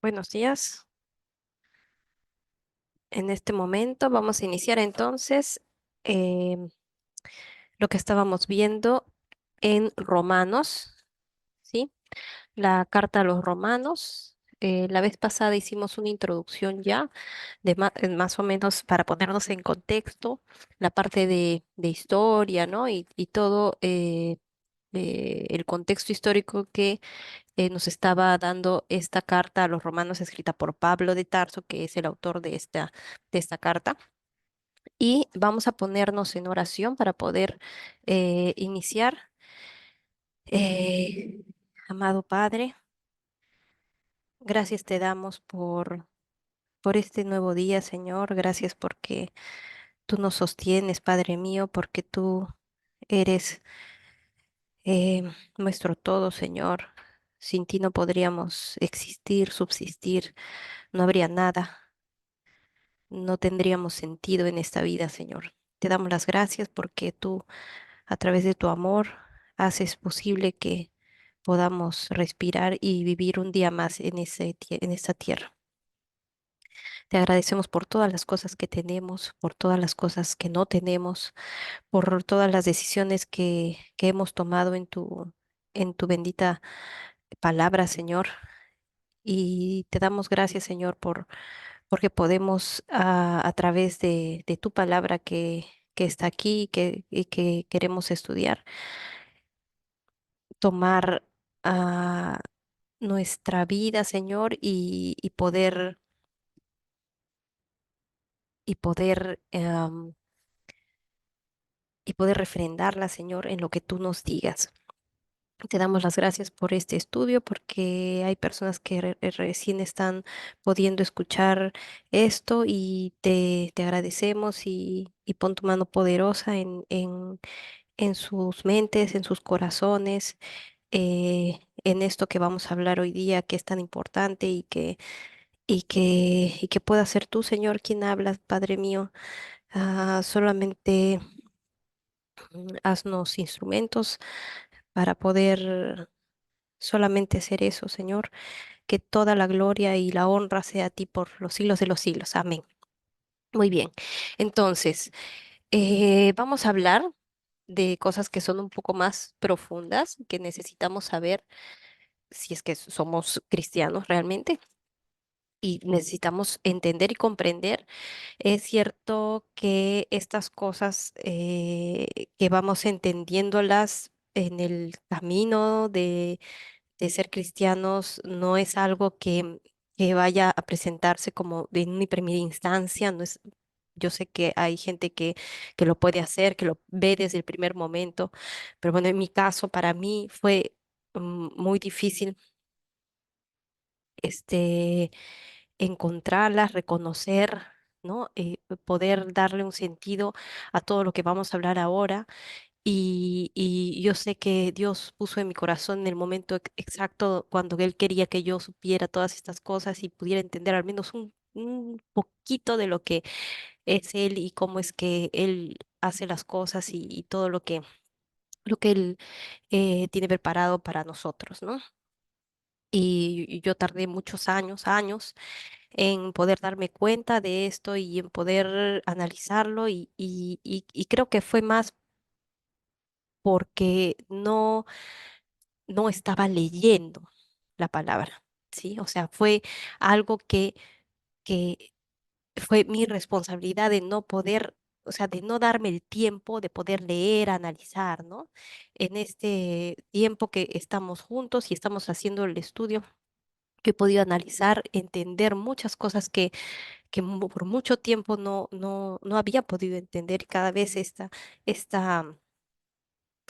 Buenos días. En este momento vamos a iniciar entonces em, lo que estábamos viendo en Romanos, ¿sí? La carta a los Romanos. La vez pasada hicimos una introducción ya de más o menos para ponernos en contexto la parte de historia, ¿no? Y todo el contexto histórico que nos estaba dando esta carta a los romanos escrita por Pablo de Tarso, que es el autor de esta carta. Y vamos a ponernos en oración para poder iniciar. Eh, Amado Padre, gracias te damos por este nuevo día, Señor. Gracias porque tú nos sostienes, Padre mío, porque tú eres nuestro todo, Señor. Sin ti no podríamos existir, subsistir, no habría nada. No tendríamos sentido en esta vida, Señor. Te damos las gracias porque tú, a través de tu amor, haces posible que podamos respirar y vivir un día más en esta tierra. Te agradecemos por todas las cosas que tenemos, por todas las cosas que no tenemos, por todas las decisiones que hemos tomado en tu bendita palabra, Señor. Y te damos gracias, Señor, porque podemos a través de tu palabra que está aquí y que queremos estudiar, tomar nuestra vida, Señor, y poder refrendarla, Señor, en lo que tú nos digas. Te damos las gracias por este estudio, porque hay personas que recién están pudiendo escuchar esto y te agradecemos y pon tu mano poderosa en sus mentes, en sus corazones, en esto que vamos a hablar hoy día, que es tan importante y que pueda ser tú, Señor, quien hablas, Padre mío. Solamente haznos instrumentos para poder solamente hacer eso, Señor. Que toda la gloria y la honra sea a ti por los siglos de los siglos. Amén. Muy bien. Entonces, vamos a hablar de cosas que son un poco más profundas, que necesitamos saber si es que somos cristianos realmente y necesitamos entender y comprender. Es cierto que estas cosas que vamos entendiéndolas en el camino de ser cristianos no es algo que vaya a presentarse como en una primera instancia. No es, yo sé que hay gente que lo puede hacer, que lo ve desde el primer momento, pero bueno, en mi caso, para mí fue muy difícil este, encontrarlas, reconocer, ¿no? Poder darle un sentido a todo lo que vamos a hablar ahora. Y yo sé que Dios puso en mi corazón en el momento exacto cuando Él quería que yo supiera todas estas cosas y pudiera entender al menos un poquito de lo que es Él y cómo es que Él hace las cosas y todo lo que Él tiene preparado para nosotros, ¿no? Y yo tardé muchos años, años en poder darme cuenta de esto y en poder analizarlo y creo que fue más porque no estaba leyendo la palabra, ¿sí? O sea, fue algo que fue mi responsabilidad de no poder, o sea, de no darme el tiempo de poder leer, analizar, ¿no? En este tiempo que estamos juntos y estamos haciendo el estudio, que he podido analizar, entender muchas cosas que por mucho tiempo no había podido entender y cada vez esta,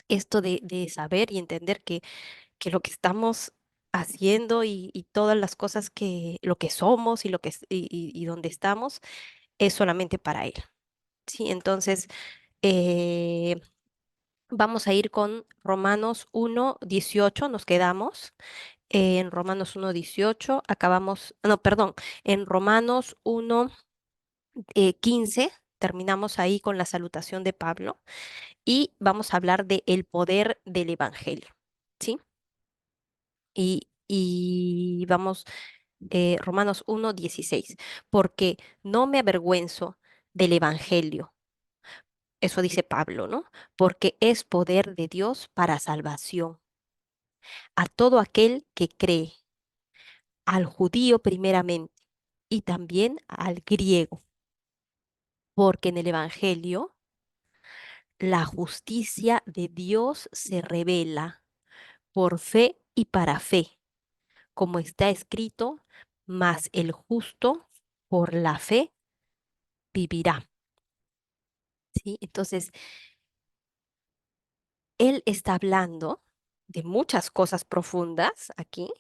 esto de saber y entender que lo que estamos haciendo y todas las cosas lo que somos y y donde estamos es solamente para Él. Sí, entonces eh, vamos a ir con Romanos 1:18, nos quedamos. En Romanos 1:18 acabamos, no, perdón, en Romanos 1:15 terminamos ahí con la salutación de Pablo y vamos a hablar de el poder del Evangelio. ¿Sí? Y vamos. Romanos 1:16, porque no me avergüenzo del Evangelio. Eso dice Pablo, ¿no? Porque es poder de Dios para salvación a todo aquel que cree, al judío primeramente y también al griego, porque en el Evangelio la justicia de Dios se revela por fe y para fe, como está escrito, mas el justo por la fe vivirá. ¿Sí? Entonces, él está hablando de muchas cosas profundas aquí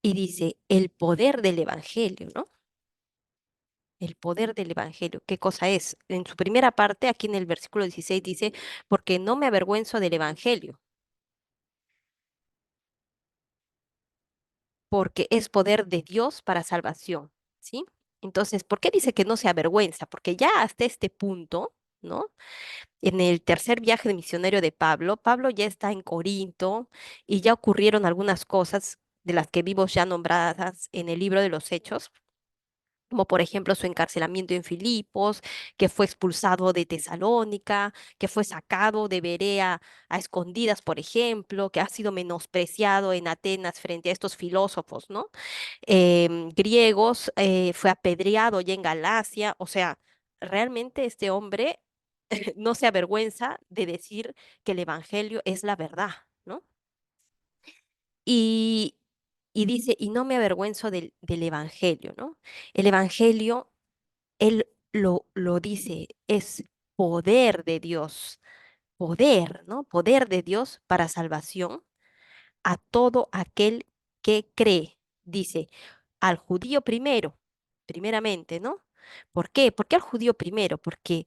y dice el poder del evangelio, ¿no? El poder del evangelio. ¿Qué cosa es? En su primera parte, aquí en el versículo 16 dice, porque no me avergüenzo del evangelio, porque es poder de Dios para salvación, ¿sí? Entonces, ¿por qué dice que no se avergüenza? Porque ya hasta este punto, ¿no? En el tercer viaje de misionero de Pablo, Pablo ya está en Corinto y ya ocurrieron algunas cosas de las que vimos ya nombradas en el libro de los Hechos, como por ejemplo su encarcelamiento en Filipos, que fue expulsado de Tesalónica, que fue sacado de Berea a escondidas, por ejemplo, que ha sido menospreciado en Atenas frente a estos filósofos, ¿no? Griegos, fue apedreado ya en Galacia, o sea, realmente este hombre no se avergüenza de decir que el Evangelio es la verdad, ¿no? Y, y dice, y no me avergüenzo del Evangelio, ¿no? El Evangelio, él lo dice, es poder de Dios, poder, ¿no? Poder de Dios para salvación a todo aquel que cree, dice, al judío primero, primeramente, ¿no? ¿Por qué? ¿Por qué al judío primero? Porque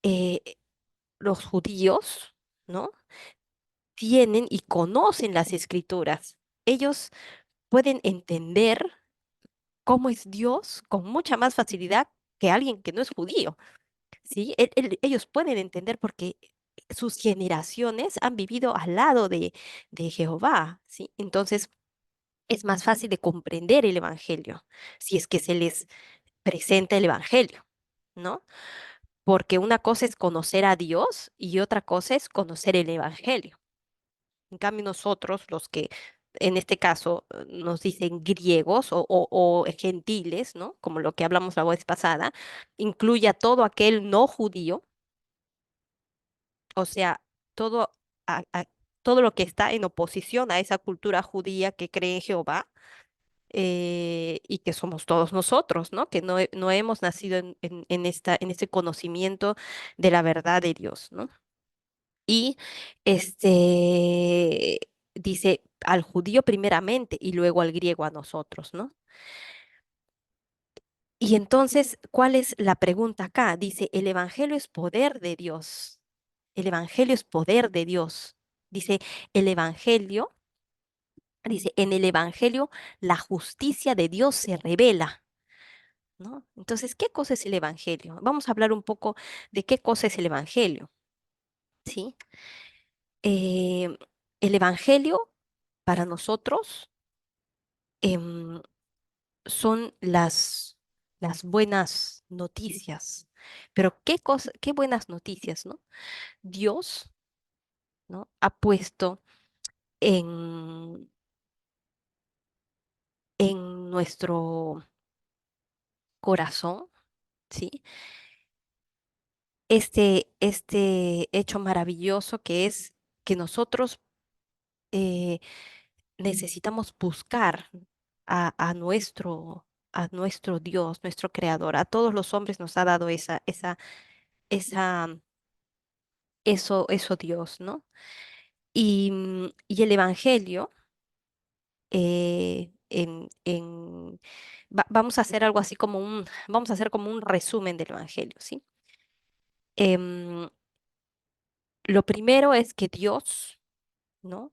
eh, los judíos, ¿no? Tienen y conocen las escrituras. Ellos pueden entender cómo es Dios con mucha más facilidad que alguien que no es judío, ¿sí? Ellos pueden entender porque sus generaciones han vivido al lado de Jehová, ¿sí? Entonces es más fácil de comprender el Evangelio, si es que se les presenta el Evangelio, ¿no? Porque una cosa es conocer a Dios y otra cosa es conocer el Evangelio. En cambio, nosotros, los que en este caso nos dicen griegos o gentiles, ¿no? Como lo que hablamos la vez pasada, incluye a todo aquel no judío, o sea, todo, todo lo que está en oposición a esa cultura judía que cree en Jehová, y que somos todos nosotros, ¿no? Que no hemos nacido en este conocimiento de la verdad de Dios, ¿no? Y dice al judío primeramente y luego al griego a nosotros, ¿no? Y entonces, ¿cuál es la pregunta acá? Dice, el evangelio es poder de Dios. El evangelio es poder de Dios. Dice, el evangelio, dice, en el evangelio la justicia de Dios se revela, ¿no? Entonces, ¿qué cosa es el evangelio? Vamos a hablar un poco de qué cosa es el evangelio, ¿sí? Eh, el evangelio para nosotros em, son las buenas noticias. Pero qué cosa, qué buenas noticias, ¿no? Dios, ¿no? Ha puesto en, en nuestro corazón, ¿sí? Este hecho maravilloso que es que nosotros eh, necesitamos buscar a nuestro Dios, nuestro Creador. A todos los hombres nos ha dado esa, eso Dios, ¿no? Y el Evangelio, vamos a hacer algo así como vamos a hacer como un resumen del Evangelio, ¿sí? Em, lo primero es que Dios, ¿no?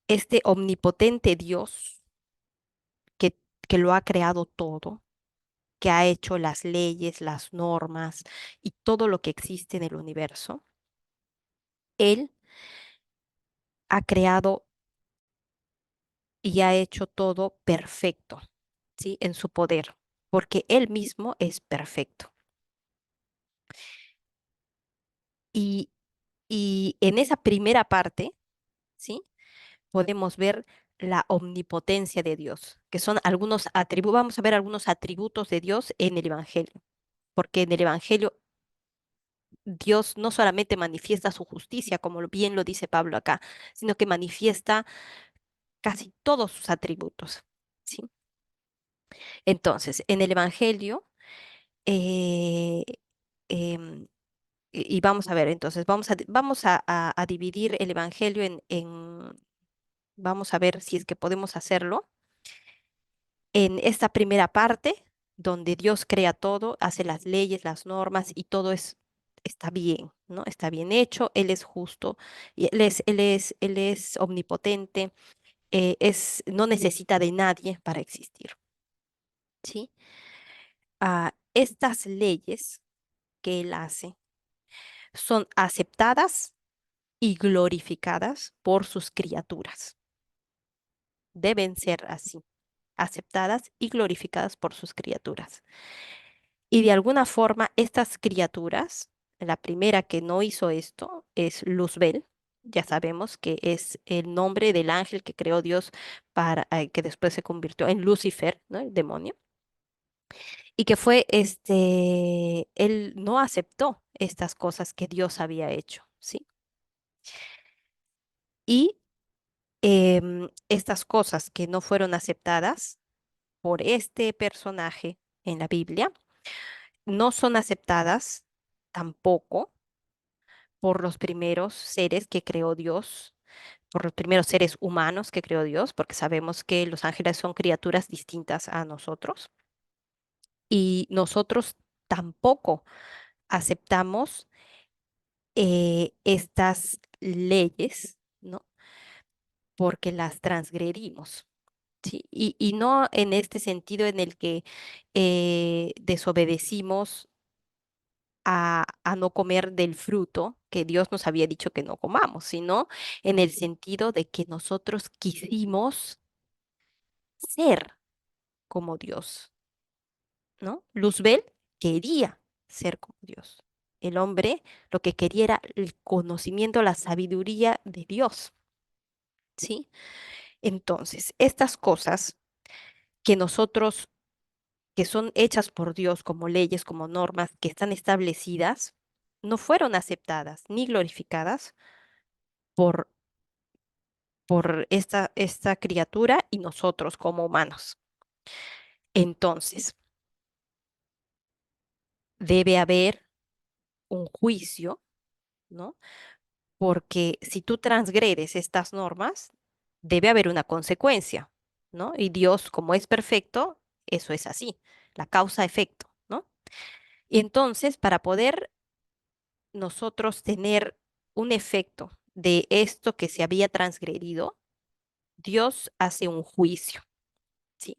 Este omnipotente Dios que, que lo ha creado todo, que ha hecho las leyes, las normas y todo lo que existe en el universo, Él ha creado y ha hecho todo perfecto, ¿sí? En su poder, porque Él mismo es perfecto. Y, y en esa primera parte, ¿sí? Podemos ver la omnipotencia de Dios, que son algunos atributos, vamos a ver algunos atributos de Dios en el Evangelio, porque en el Evangelio Dios no solamente manifiesta su justicia, como bien lo dice Pablo acá, sino que manifiesta casi todos sus atributos, ¿sí? Entonces, en el Evangelio, eh, em, y vamos a ver, entonces, vamos a dividir el Evangelio vamos a ver si es que podemos hacerlo en esta primera parte, donde Dios crea todo, hace las leyes, las normas y todo está bien, ¿no? Está bien hecho, Él es justo, y Él es omnipotente, no necesita de nadie para existir, ¿sí? Estas leyes que Él hace son aceptadas y glorificadas por sus criaturas. Deben ser así, aceptadas y glorificadas por sus criaturas. Y de alguna forma, estas criaturas, la primera que no hizo esto es Luzbel. Ya sabemos que es el nombre del ángel que creó Dios que después se convirtió en Lucifer, ¿no? El demonio. Y que él no aceptó estas cosas que Dios había hecho, ¿sí? Y estas cosas que no fueron aceptadas por este personaje en la Biblia, no son aceptadas tampoco por los primeros seres que creó Dios, por los primeros seres humanos que creó Dios, porque sabemos que los ángeles son criaturas distintas a nosotros y nosotros tampoco aceptamos estas leyes, ¿no? Porque las transgredimos. ¿Sí? Y no en este sentido en el que desobedecimos a no comer del fruto que Dios nos había dicho que no comamos, sino en el sentido de que nosotros quisimos ser como Dios, ¿no? Luzbel quería ser como Dios. El hombre lo que quería era el conocimiento, la sabiduría de Dios, ¿sí? Entonces, estas cosas que nosotros, que son hechas por Dios como leyes, como normas, que están establecidas, no fueron aceptadas ni glorificadas por esta criatura y nosotros como humanos. Entonces, debe haber un juicio, ¿no? Porque si tú transgredes estas normas, debe haber una consecuencia, ¿no? Y Dios, como es perfecto, eso es así, la causa-efecto, ¿no? Y entonces, para poder nosotros tener un efecto de esto que se había transgredido, Dios hace un juicio, ¿sí?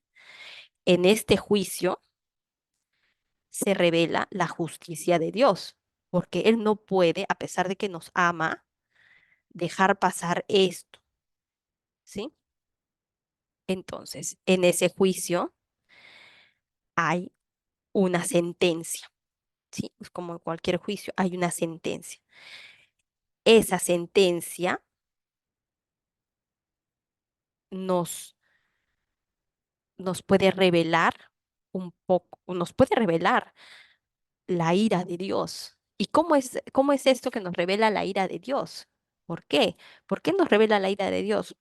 En este juicio, se revela la justicia de Dios, porque Él no puede, a pesar de que nos ama, dejar pasar esto, ¿sí? Entonces, en ese juicio hay una sentencia, ¿sí? Es como en cualquier juicio, hay una sentencia. Esa sentencia nos, nos puede revelar un poco, nos puede revelar la ira de Dios. ¿Y cómo es esto que nos revela la ira de Dios? ¿Por qué? ¿Por qué nos revela la ira de Dios?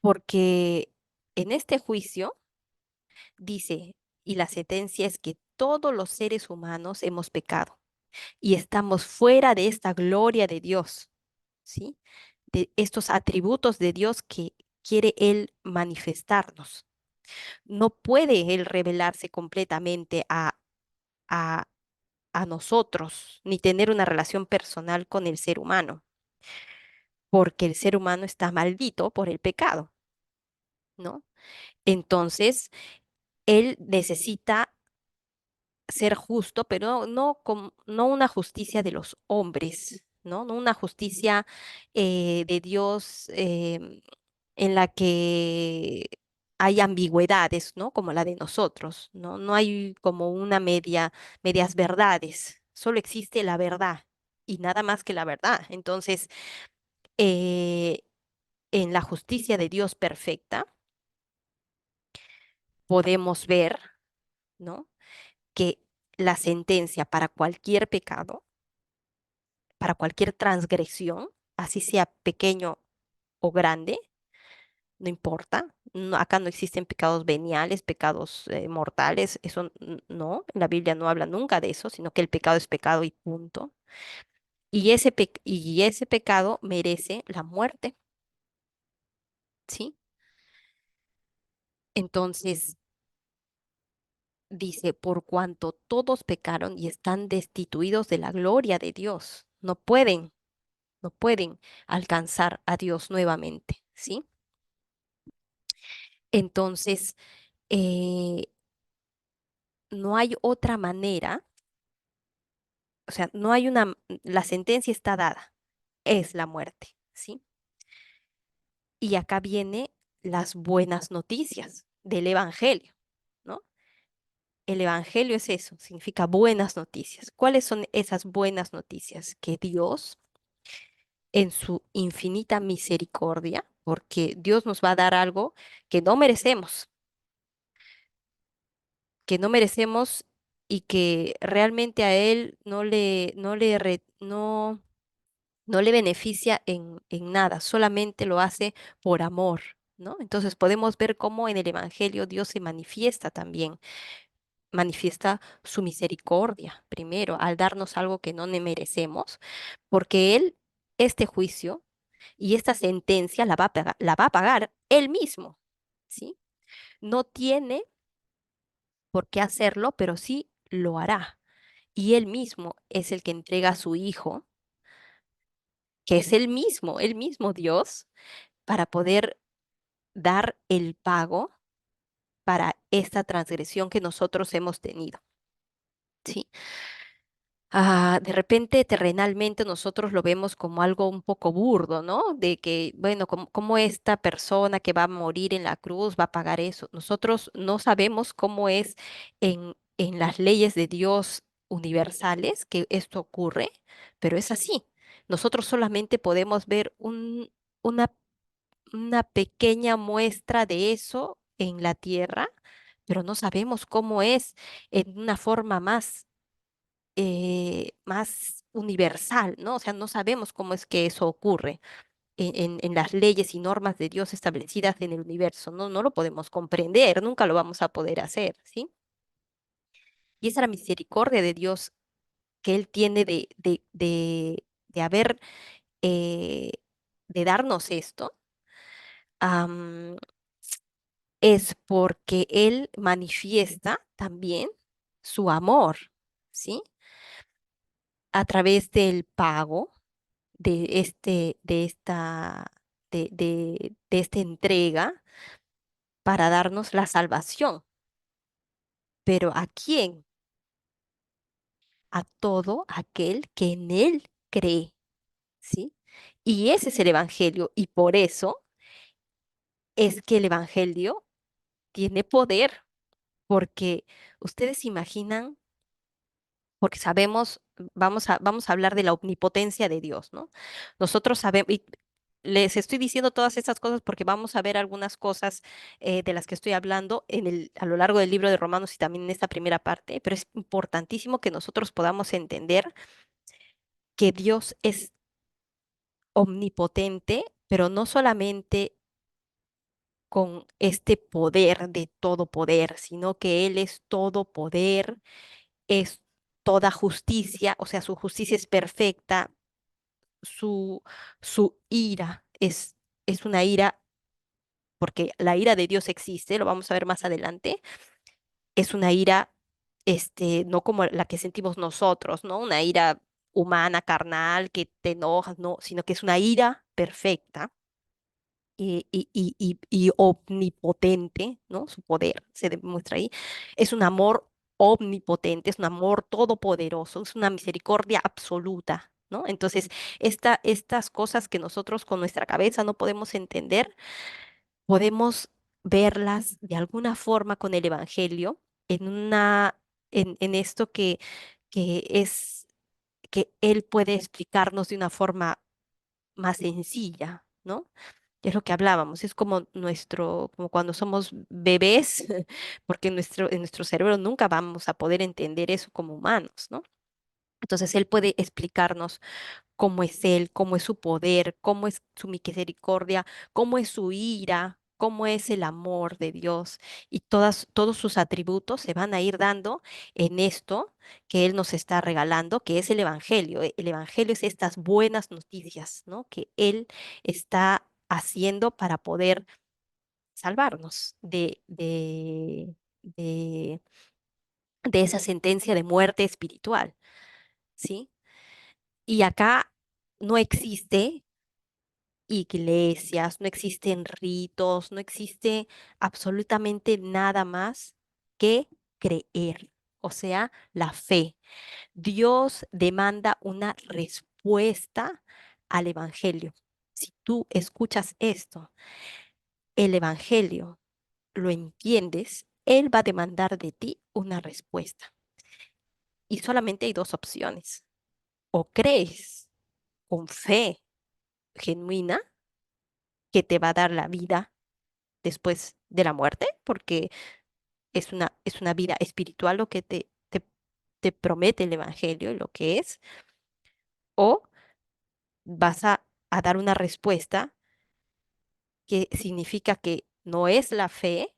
Porque en este juicio dice, y la sentencia es que todos los seres humanos hemos pecado y estamos fuera de esta gloria de Dios, ¿sí? De estos atributos de Dios que quiere Él manifestarnos. No puede Él revelarse completamente a, a nosotros, ni tener una relación personal con el ser humano, porque el ser humano está maldito por el pecado, ¿no? Entonces, Él necesita ser justo, pero no una justicia de los hombres, ¿no? No una justicia de Dios en la que hay ambigüedades, ¿no? Como la de nosotros, ¿no? No hay como una medias verdades, solo existe la verdad y nada más que la verdad. Entonces, eh, en la justicia de Dios perfecta, podemos ver, ¿no? Que la sentencia para cualquier pecado, para cualquier transgresión, así sea pequeño o grande, no importa. Acá no existen pecados veniales, pecados mortales, eso no, la Biblia no habla nunca de eso, sino que el pecado es pecado y punto. Y ese pecado merece la muerte, ¿sí? Entonces dice, por cuanto todos pecaron y están destituidos de la gloria de Dios, no pueden alcanzar a Dios nuevamente, ¿sí? Entonces, eh, no hay otra manera, o sea, no hay una, la sentencia está dada, es la muerte, ¿sí? Y acá viene las buenas noticias del Evangelio, ¿no? El Evangelio es eso, significa buenas noticias. ¿Cuáles son esas buenas noticias? Que Dios, en su infinita misericordia, porque Dios nos va a dar algo que no merecemos, que no merecemos y que realmente a Él no le beneficia en nada, solamente lo hace por amor, ¿no? Entonces podemos ver cómo en el Evangelio Dios se manifiesta también, manifiesta su misericordia primero al darnos algo que no ne merecemos, porque Él, este juicio y esta sentencia la va a pagar Él mismo, ¿sí? No tiene por qué hacerlo, pero sí lo hará. Y Él mismo es el que entrega a su Hijo, que es el mismo Dios, para poder dar el pago para esta transgresión que nosotros hemos tenido. ¿Sí? De repente, terrenalmente, nosotros lo vemos como algo un poco burdo, ¿no? De que, bueno, como esta persona que va a morir en la cruz va a pagar eso. Nosotros no sabemos cómo es en las leyes de Dios universales que esto ocurre, pero es así. Nosotros solamente podemos ver una una pequeña muestra de eso en la tierra, pero no sabemos cómo es en una forma más universal, ¿no? O sea, no sabemos cómo es que eso ocurre en las leyes y normas de Dios establecidas en el universo, ¿no? No lo podemos comprender, nunca lo vamos a poder hacer, ¿sí? Y esa es la misericordia de Dios que Él tiene de haber, eh, de darnos esto. Es porque Él manifiesta también su amor, ¿sí? A través del pago de esta entrega para darnos la salvación. Pero ¿a quién? A todo aquel que en Él cree, ¿sí? Y ese es el Evangelio, y por eso es que el Evangelio tiene poder, porque ustedes imaginan porque sabemos, vamos a hablar de la omnipotencia de Dios, ¿no? Nosotros sabemos, y les estoy diciendo todas estas cosas porque vamos a ver algunas cosas de las que estoy hablando a lo largo del libro de Romanos y también en esta primera parte, pero es importantísimo que nosotros podamos entender que Dios es omnipotente, pero no solamente con este poder de todo poder, sino que Él es todo poder, es toda justicia, o sea, su justicia es perfecta, su, su ira es una ira, porque la ira de Dios existe, lo vamos a ver más adelante, es una ira, no como la que sentimos nosotros, ¿no? Una ira humana, carnal, que te enojas, no, sino que es una ira perfecta y omnipotente, ¿no? Su poder se demuestra ahí. Es un amor omnipotente, es un amor todopoderoso, es una misericordia absoluta, ¿no? Entonces, estas cosas que nosotros con nuestra cabeza no podemos entender, podemos verlas de alguna forma con el Evangelio en en esto que es que Él puede explicarnos de una forma más sencilla, ¿no? Es lo que hablábamos, es como como cuando somos bebés, porque en nuestro cerebro nunca vamos a poder entender eso como humanos, ¿no? Entonces Él puede explicarnos cómo es Él, cómo es su poder, cómo es su misericordia, cómo es su ira, cómo es el amor de Dios. Y todos sus atributos se van a ir dando en esto que Él nos está regalando, que es el Evangelio. El Evangelio es estas buenas noticias, ¿no? Que Él está haciendo para poder salvarnos de, de esa sentencia de muerte espiritual, ¿sí? Y acá no existe iglesias, no existen ritos, no existe absolutamente nada más que creer, o sea, la fe. Dios demanda una respuesta al Evangelio. Si tú escuchas esto, el Evangelio, lo entiendes, Él va a demandar de ti una respuesta. Y solamente hay dos opciones. O crees con fe genuina que te va a dar la vida después de la muerte, porque es una vida espiritual lo que te promete el Evangelio, lo que es, o vas a dar una respuesta que significa que no es la fe,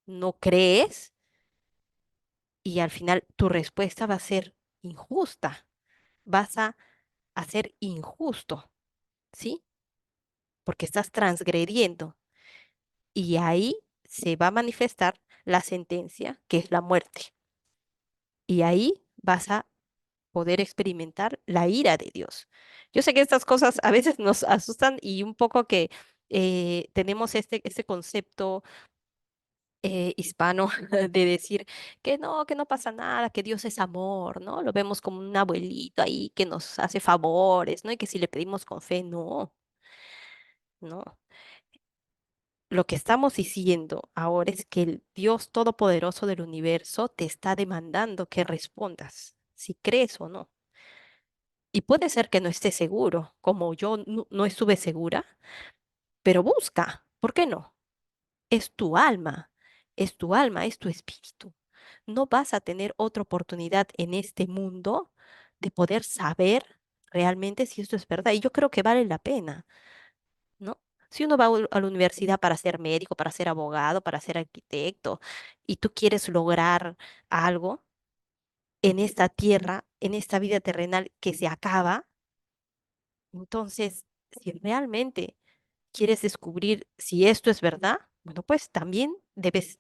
no crees, y al final tu respuesta va a ser injusta, vas a ser injusto, ¿sí? Porque estás transgrediendo, y ahí se va a manifestar la sentencia, que es la muerte. Y ahí vas a poder experimentar la ira de Dios. Yo sé que estas cosas a veces nos asustan y un poco que tenemos este concepto hispano de decir que no pasa nada, que Dios es amor, ¿no? Lo vemos como un abuelito ahí que nos hace favores, ¿no? Y que si le pedimos con fe, no, no. Lo que estamos diciendo ahora es que el Dios Todopoderoso del universo te está demandando que respondas, si crees o no. Y puede ser que no estés seguro, como yo no estuve segura, pero busca, ¿por qué no? Es tu alma, es tu alma, es tu espíritu. No vas a tener otra oportunidad en este mundo de poder saber realmente si esto es verdad. Y yo creo que vale la pena, ¿no? Si uno va a la universidad para ser médico, para ser abogado, para ser arquitecto, y tú quieres lograr algo en esta tierra, en esta vida terrenal que se acaba, entonces, si realmente quieres descubrir si esto es verdad, bueno, pues también debes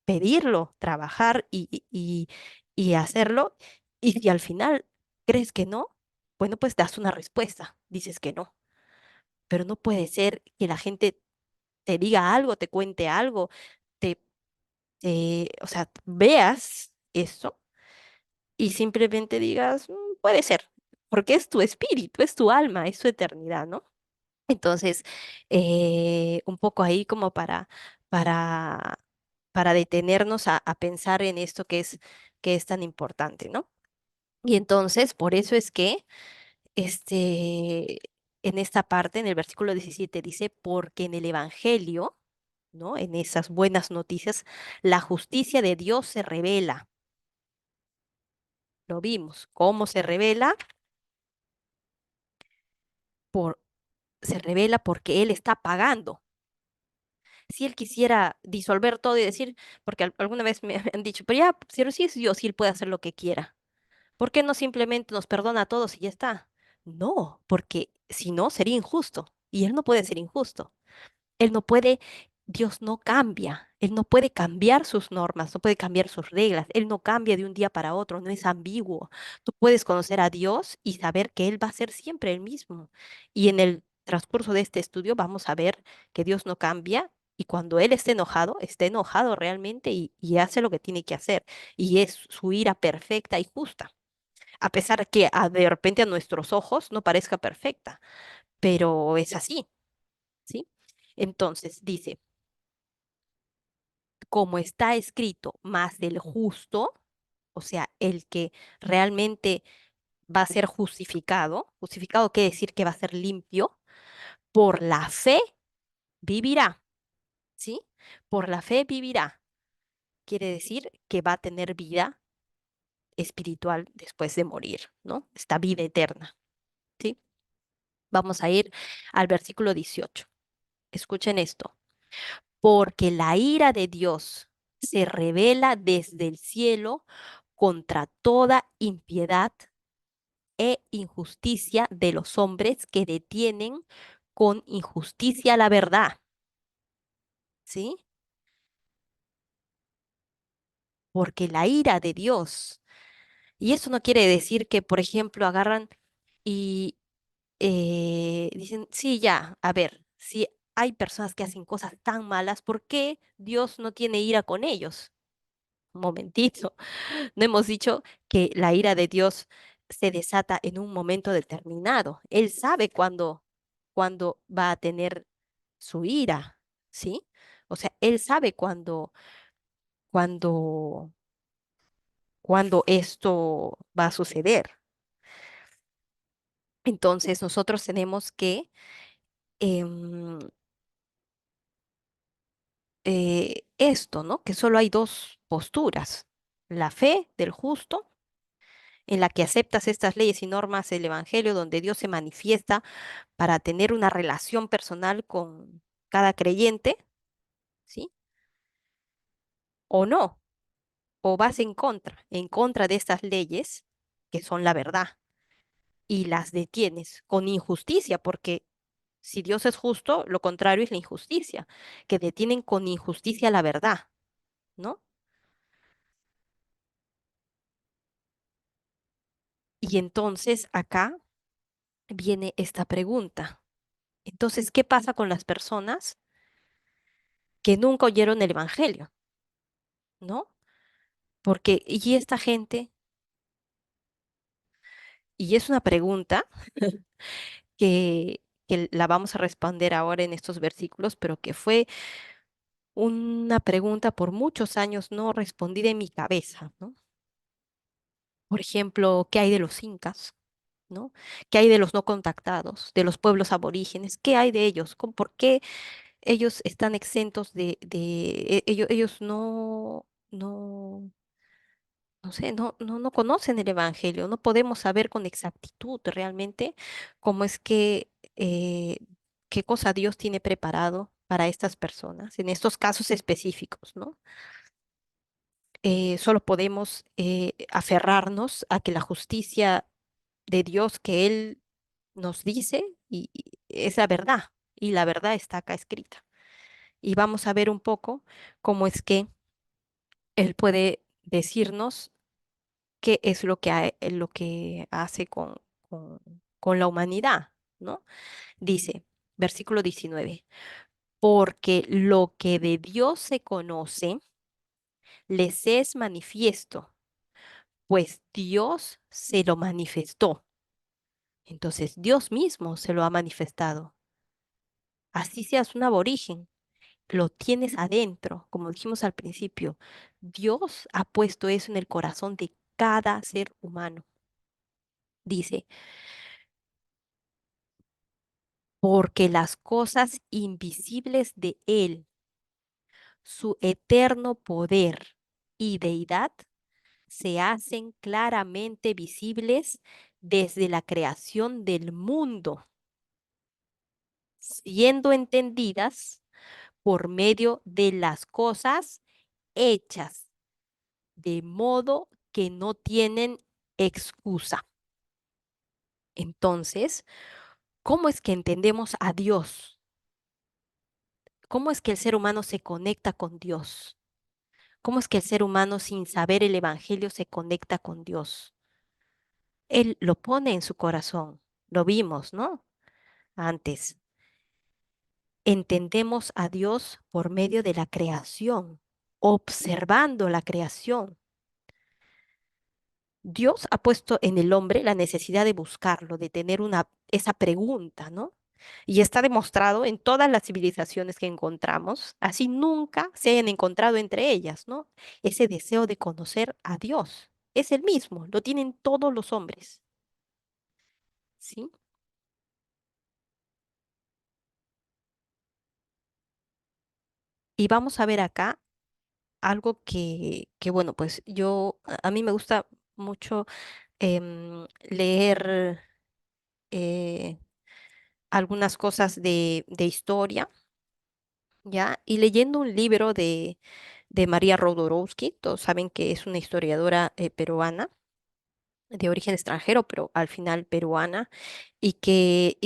pedirlo, trabajar y hacerlo. Y si al final crees que no, bueno, pues das una respuesta, dices que no. Pero no puede ser que la gente te diga algo, te cuente algo, te, o sea, veas eso y simplemente digas, "Mm, puede ser, porque es tu espíritu, es tu alma, es tu eternidad, ¿no?" Entonces, un poco ahí como para, para detenernos a pensar en esto que es tan importante, ¿no? Y entonces, por eso es que en esta parte, en el versículo 17 dice, porque en el Evangelio, ¿no? En esas buenas noticias, la justicia de Dios se revela. Lo vimos, cómo se revela, por, se revela porque Él está pagando. Si él quisiera disolver todo y decir, porque alguna vez me han dicho, pero ya, pero si es Dios, si él puede hacer lo que quiera, ¿por qué no simplemente nos perdona a todos y ya está? No, porque si no, sería injusto, y él no puede ser injusto. Él no puede, Dios no cambia, Él no puede cambiar sus normas, no puede cambiar sus reglas, Él no cambia de un día para otro, no es ambiguo. Tú puedes conocer a Dios y saber que Él va a ser siempre el mismo. Y en el transcurso de este estudio vamos a ver que Dios no cambia y cuando Él está enojado realmente y hace lo que tiene que hacer. Y es su ira perfecta y justa. A pesar que de repente a nuestros ojos no parezca perfecta, pero es así, ¿sí? Entonces, dice. como está escrito, más del justo, o sea, el que realmente va a ser justificado. Justificado quiere decir que va a ser limpio. Por la fe vivirá, ¿sí? Por la fe vivirá. Quiere decir que va a tener vida espiritual después de morir, ¿no? Esta vida eterna, ¿sí? Vamos a ir al versículo 18. Escuchen esto. Porque la ira de Dios se revela desde el cielo contra toda impiedad e injusticia de los hombres que detienen con injusticia la verdad, ¿sí? Porque la ira de Dios, y eso no quiere decir que, por ejemplo, agarran y dicen, sí, ya, a ver, si hay personas que hacen cosas tan malas, ¿por qué Dios no tiene ira con ellos? Un momentito, no hemos dicho que la ira de Dios se desata en un momento determinado. Él sabe cuándo va a tener su ira, ¿sí? O sea, él sabe cuándo, cuándo esto va a suceder. Entonces, nosotros tenemos que em, esto, ¿no? Que solo hay dos posturas. La fe del justo, en la que aceptas estas leyes y normas del Evangelio, donde Dios se manifiesta para tener una relación personal con cada creyente, ¿sí? O no, o vas en contra de estas leyes, que son la verdad, y las detienes con injusticia, porque si Dios es justo, lo contrario es la injusticia, que detienen con injusticia la verdad, ¿no? Y entonces acá viene esta pregunta. Entonces, ¿qué pasa con las personas que nunca oyeron el Evangelio? ¿No? Porque, y esta gente, y es una pregunta que la vamos a responder ahora en estos versículos, pero que fue una pregunta por muchos años no respondida en mi cabeza, ¿no? Por ejemplo, ¿qué hay de los incas? ¿No? ¿Qué hay de los no contactados, de los pueblos aborígenes? ¿Qué hay de ellos? ¿Por qué ellos están exentos ellos no sé, no conocen el Evangelio? No podemos saber con exactitud realmente cómo es qué cosa Dios tiene preparado para estas personas, en estos casos específicos, ¿no? Solo podemos aferrarnos a que la justicia de Dios que Él nos dice y es la verdad, y la verdad está acá escrita. Y vamos a ver un poco cómo es que Él puede decirnos qué es lo que hace con, con la humanidad, ¿no? Dice, versículo 19, porque lo que de Dios se conoce les es manifiesto, pues Dios se lo manifestó. Entonces, Dios mismo se lo ha manifestado. Así seas un aborigen, lo tienes adentro, como dijimos al principio. Dios ha puesto eso en el corazón de cada ser humano. Dice, porque las cosas invisibles de Él, su eterno poder y deidad, se hacen claramente visibles desde la creación del mundo, siendo entendidas por medio de las cosas hechas, de modo que no tienen excusa. Entonces, ¿cómo es que entendemos a Dios? ¿Cómo es que el ser humano se conecta con Dios? ¿Cómo es que el ser humano sin saber el Evangelio se conecta con Dios? Él lo pone en su corazón. Lo vimos, ¿no? Antes. Entendemos a Dios por medio de la creación, observando la creación. Dios ha puesto en el hombre la necesidad de buscarlo, de tener esa pregunta, ¿no? Y está demostrado en todas las civilizaciones que encontramos, así nunca se hayan encontrado entre ellas, ¿no? Ese deseo de conocer a Dios es el mismo, lo tienen todos los hombres, ¿sí? Y vamos a ver acá algo bueno, pues a mí me gusta mucho leer eh, algunas cosas de historia, ¿ya? Y leyendo un libro de María Rodorowski, todos saben que es una historiadora peruana, de origen extranjero, pero al final peruana, y que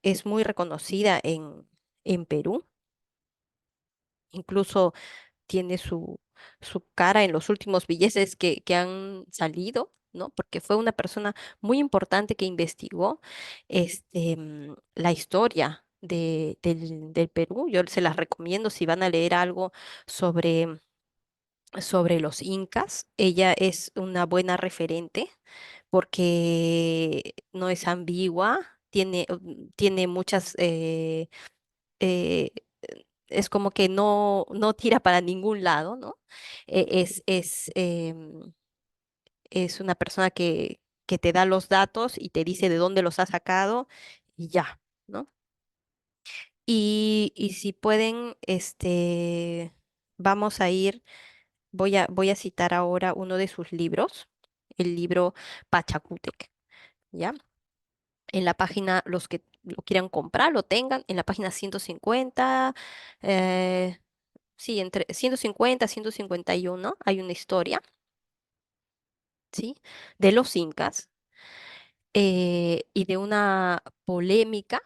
es muy reconocida en Perú. Incluso tiene su cara en los últimos billetes que han salido, ¿no? Porque fue una persona muy importante que investigó la historia del Perú. Yo se las recomiendo si van a leer algo sobre los incas. Ella es una buena referente porque no es ambigua, tiene muchas eh, es como que no tira para ningún lado, ¿no? Es una persona que te da los datos y te dice de dónde los ha sacado y ya, ¿no? Y si pueden, vamos a ir, voy a citar ahora uno de sus libros, el libro Pachacútec, ¿ya? En la página, los que lo quieran comprar, lo tengan, en la página 150, eh, sí, entre 150 y 151 hay una historia, ¿sí? De los incas y de una polémica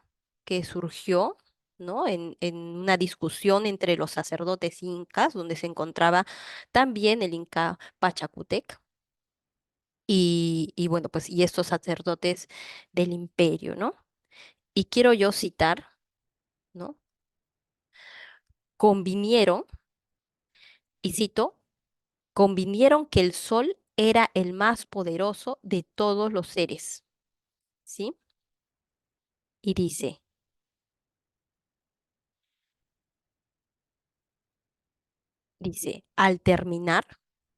que surgió, ¿no? En una discusión entre los sacerdotes incas, donde se encontraba también el inca Pachacútec y bueno, pues y estos sacerdotes del imperio, ¿no? Y quiero yo citar, ¿no? Convinieron, y cito, convinieron que el sol era el más poderoso de todos los seres, ¿sí? Y dice, al terminar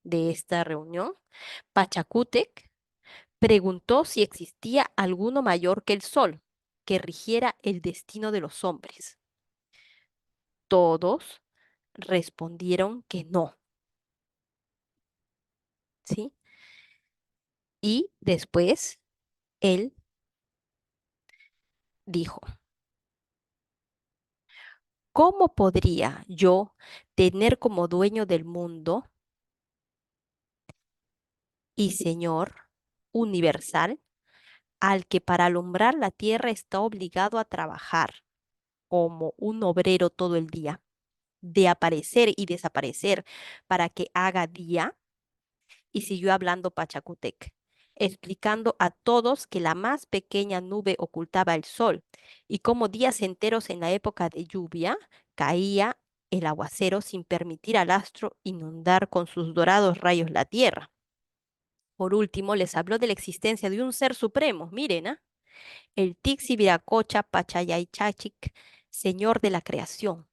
de esta reunión, Pachacútec preguntó si existía alguno mayor que el sol, que rigiera el destino de los hombres. Todos respondieron que no, ¿sí? Y después él dijo, ¿cómo podría yo tener como dueño del mundo y Señor universal al que para alumbrar la tierra está obligado a trabajar como un obrero todo el día, de aparecer y desaparecer para que haga día? Y siguió hablando Pachacútec, explicando a todos que la más pequeña nube ocultaba el sol y cómo días enteros en la época de lluvia caía el aguacero sin permitir al astro inundar con sus dorados rayos la tierra. Por último, les habló de la existencia de un ser supremo, miren, ¿ah? El Tixi Viracocha Pachayaichachic, señor de la creación.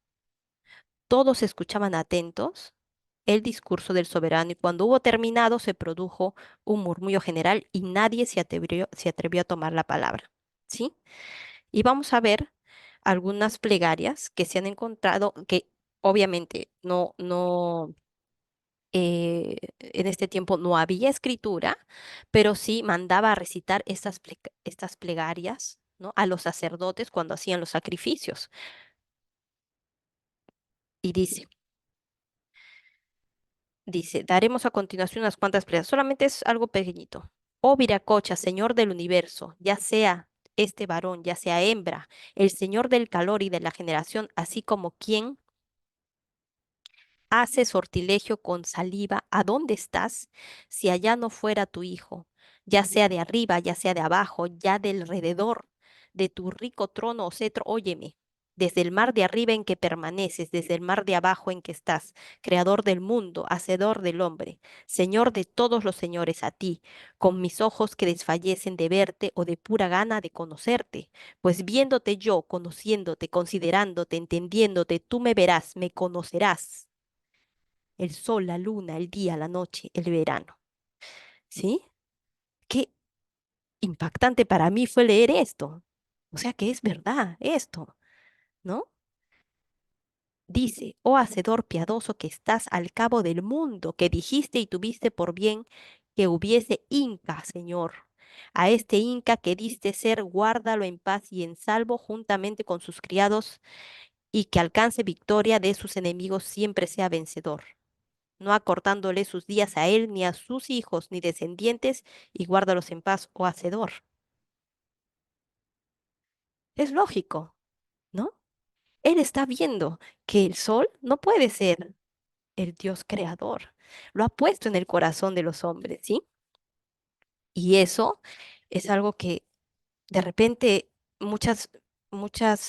Todos escuchaban atentos el discurso del soberano y cuando hubo terminado se produjo un murmullo general y nadie se atrevió a tomar la palabra, ¿sí? Y vamos a ver algunas plegarias que se han encontrado, que obviamente en este tiempo no había escritura, pero sí mandaba a recitar estas plegarias, ¿no? A los sacerdotes cuando hacían los sacrificios. Y dice, daremos a continuación unas cuantas plegarias, solamente es algo pequeñito. Oh Viracocha, Señor del universo, ya sea este varón, ya sea hembra, el Señor del calor y de la generación, así como quien hace sortilegio con saliva, ¿a dónde estás? Si allá no fuera tu hijo, ya sea de arriba, ya sea de abajo, ya del alrededor de tu rico trono o cetro, óyeme. desde el mar de arriba en que permaneces, desde el mar de abajo en que estás, creador del mundo, hacedor del hombre, Señor de todos los señores, a ti, con mis ojos que desfallecen de verte o de pura gana de conocerte, pues viéndote yo, conociéndote, considerándote, entendiéndote, tú me verás, me conocerás, el sol, la luna, el día, la noche, el verano. ¿Sí? Qué impactante para mí fue leer esto. O sea que es verdad esto, ¿no? Dice, oh hacedor piadoso que estás al cabo del mundo, que dijiste y tuviste por bien que hubiese Inca, Señor. A este Inca que diste ser, guárdalo en paz y en salvo juntamente con sus criados, y que alcance victoria de sus enemigos, siempre sea vencedor, no acortándole sus días a él, ni a sus hijos, ni descendientes, y guárdalos en paz, oh hacedor. Es lógico, ¿no? Él está viendo que el sol no puede ser el Dios creador. Lo ha puesto en el corazón de los hombres, ¿sí? Y eso es algo que de repente muchas,